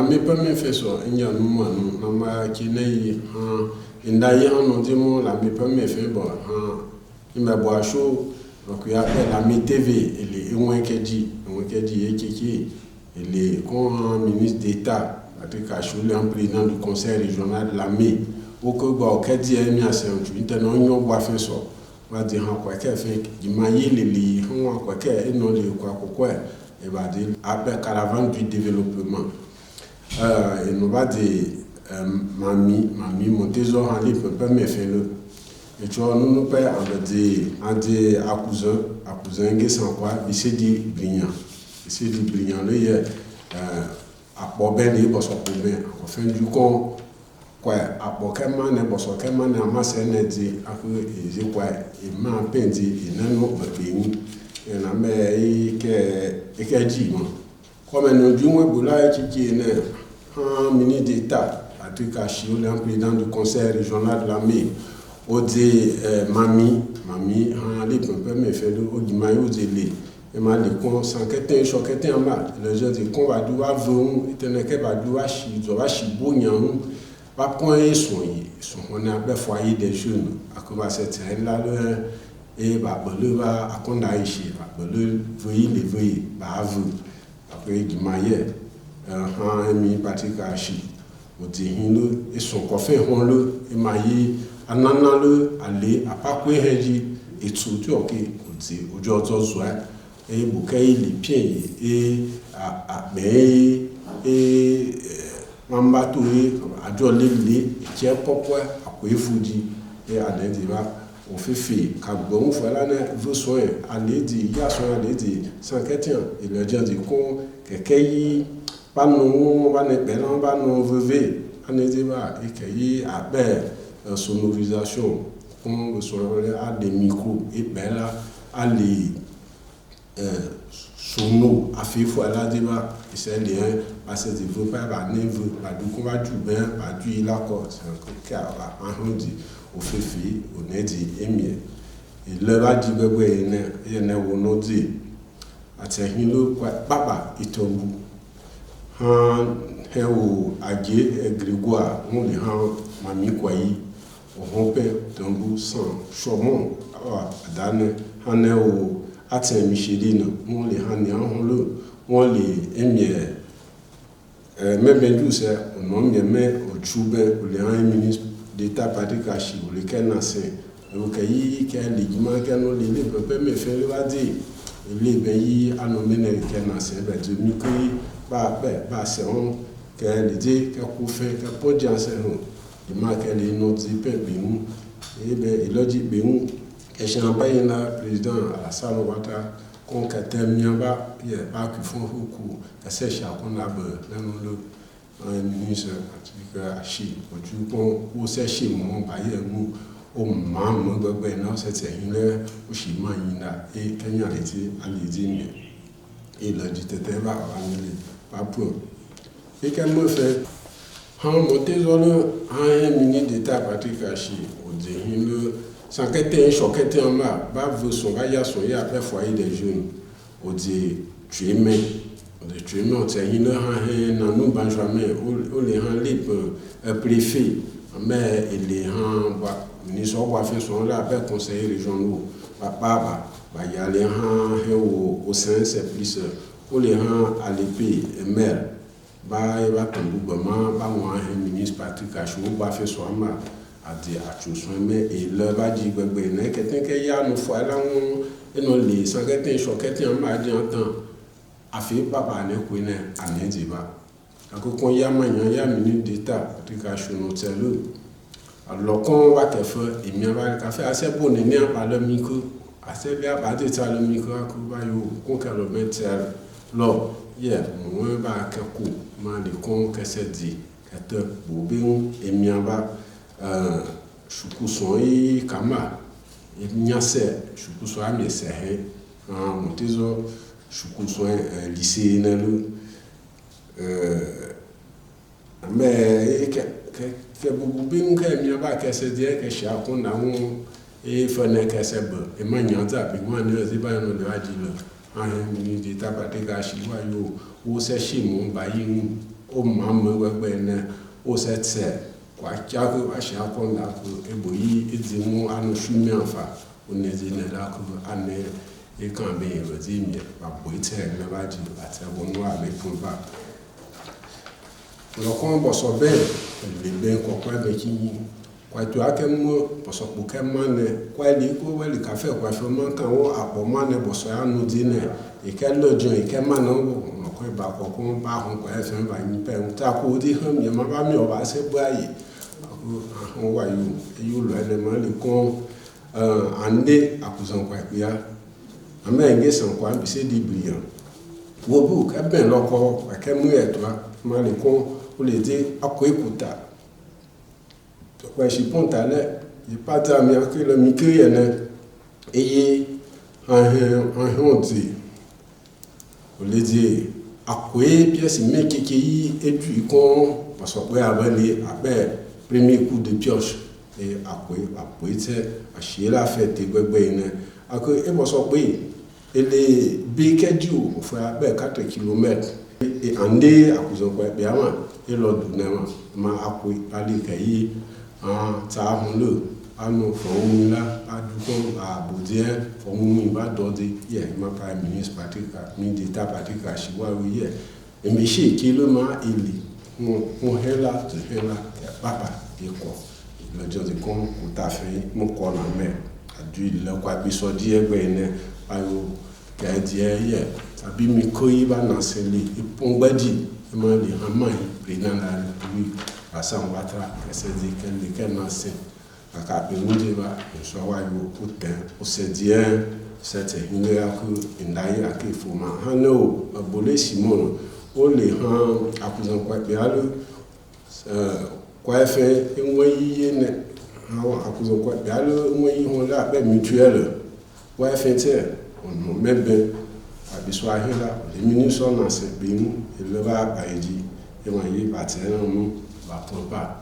mi pas me fait ça il y a nous na ma qui nei indai on dit mon la mi pas me fait bon il m'a boit chaud donc il y a la mi TV il est moins que dit il est comme ministre d'État Patrick Acholi en président du conseil régional de l'armée au que bon que dit il y a c'est un tu non boit fait ça va dire quoi qu'elle fait du mailler les quoi qu'elle non les quoi et va dire après caravane du développement et nous va dire mamie monter sur en libre peut me faire le et tu vois nous père on dit à cousin qui sans quoi il s'est dit brillant là il à Bobel et bosso Bobel en fin du compte quoi à Bokema ne bosso Kema ne amasse ne dit à que quoi et m'a pendi et non pays et na me que dit comme nous du moins boula qui est un ministre d'État Patrick Acholi en président du conseil régional de l'armée au dit mamie les peut me faire le au gimayo délé et m'a dit qu'on s'enquête choqué en mal le gens dit qu'on va doit vont et que va doit chi bonyan pas point son on a be foyer des jeunes à quoi cette là et bah le va à qu'on a ici bah le veiller bah vous après gimaye mi Patrick Acholi au dit et son coffre on le et maillé anana le aller à pas quoi dit et surtout OK dit aujourd'hui et bouquet les pieds et et mambato a jolé qui est pourquoi à quoi il faut dire et à l'indiva on fait quand bon voilà ne soin aller dire il y a soin aller dire sans question et le dire dit qu'on quelqu'un pas non va ne belan va non vever à l'indiva et qu'il a sonorisation on a des micros et ben là à les sono a fait voilà débat et c'est lien parce que veut pas neveu pas du qu'on va du bien pas du la corde c'est un cas en dit au fait on est dit émier et le va dire bébé ne on dit atehino quoi papa itombu au agé Grégoire on les mamie quoi on père tombu sans chomon dan hané au Atin Micheline, on les hania, on les émier, même bien tout ça, on a mis au Tchoubin, ou les ministres d'État Patrick Acholi, ou les Kenassé, ou les Ligma, qui ont les peuples, mais faire le dire, les pays à nommer les Kenassé, de micro, c'est on, qu'elle dit, qu'elle fait, qu'elle peut dire, il marque les notes de peuple, et bien, il a dit, et champagne là président Alassane Ouattara qu'on termine pas il pas qui font beaucoup c'est cher qu'on a le ministre Patrick Acholi du qu'on au chercher mon bailler nous au maman bébé non c'est une au chima ina et Kenya était à l'idée et le dit était pas pour et qu'elle me fait monter sur un ministre d'État Patrick Acholi au dit le sans qu'être choqué en bas, va son vaillant soyer après foyer des jeunes. On dit tu es mais on tient une nous Benjamin ou les rangs libres préfet mais les rangs ministre va faire son là après conseiller régionaux papa y a les rangs au sein c'est plus ou les rangs à l'épée maire il va tomber moi ministre Patrick Acholi va faire son là à dire à tout soin mais et le va dire bébé quelqu'un qui y a nous fois là et non les sans quelqu'un choqué en m'a dit en temps a fait papa ne connaît à ne dit pas quand y a manière y a ministre d'État Patrick Acholi nous c'est le alors qu'on va te faire et bien va le café assez bon né par le micro assez bien pas de ça le micro à coup va yo qu'on le mettre là hier moi va que coup mal con que c'est dit que te bobin et bien va shukusoi kama nyase shukusoi mesehe montezo shukusoi lycée na le mais que beaucoup bien que mi ba que c'est dire que chia qu'on a et fane que c'est bon et manyanza bi moi ne c'est pas no le a dit le en ministre d'État Patrick Acholi yo ou c'est chez mon bayi o mamme webene o setse kwa chago asha konda ko eboyi edimu anu shumi afa onezine la ko ane e kan be rozimi ba boite me ba ji ati wonu abe punba lo kon bo so be le be ko kwa be ki kwa tu ake mo bo so po ke mane kwa li ko we li ka fe kwa fe man kan wo apo mane bo so anu dine e ke lojo e ke mane wo ko ba ko ko ba hun kwa fe ba ni pe ta ko di han mi ma ba mi o ba se bo aye ko wa yu lo ele ma le kon ande akuzan kwa ya ama nge san kwa bi se di brilliant wo bu ka ben loko ka mu eto ma le kon o le di akoikuta to kwa shi ponta le y pata mi akile mi kiyene eye an ti o le di akoe pièce me keke yi edu kon parce que abele abe premier coup de pioche et akoe te ashira fete gbegbe ina ako e bo so pe ele bi keju o fa be 4 km et ande akuzon kwa be ama e lo du na ma akoe ali kai ta hun lo anu fo un la adu ko abodie fo un ba do de ye ma prime minister patika mi de ta patika shiwa wi ye e me se kilo ma ili mo hela to hela ya papa e ko lọ́jọ́ tí kún kò tàfẹ́ mú kọ́ nà mẹ́ àdú ìlẹ́kọ́ àbísọ́ díẹ̀ gbẹ̀ ẹ̀nẹ́ ayò kẹ́ẹ̀díẹ̀ yẹ tàbí mi kó yí bá nà sẹ́lẹ̀ ìpọ́ngbẹ́dì ẹ máa lè hàn máa yí pè náà lára lórí àṣàn wátà kẹsẹ̀ di kẹ́lẹ́kẹ́ náà sẹ́ kàkà ìmúdé bá ìṣọ́ wáyò ó tẹ̀ ó sẹ́ díẹ̀ sẹ́tẹ̀ ilé akú ìdáyé àkéfò máa hàn náà ọ̀bọ̀lẹ́ simon ó lè hàn àkùzàn pẹ̀pẹ̀ aló kwa fe enwe yiye ne awon akuzo kwa bialo enwe yi hon la be mutuelle kwa fe te on mebe abiso ahila le ministre na se bi mu ele ba baiji e ma yi ba te na mu ba pon ba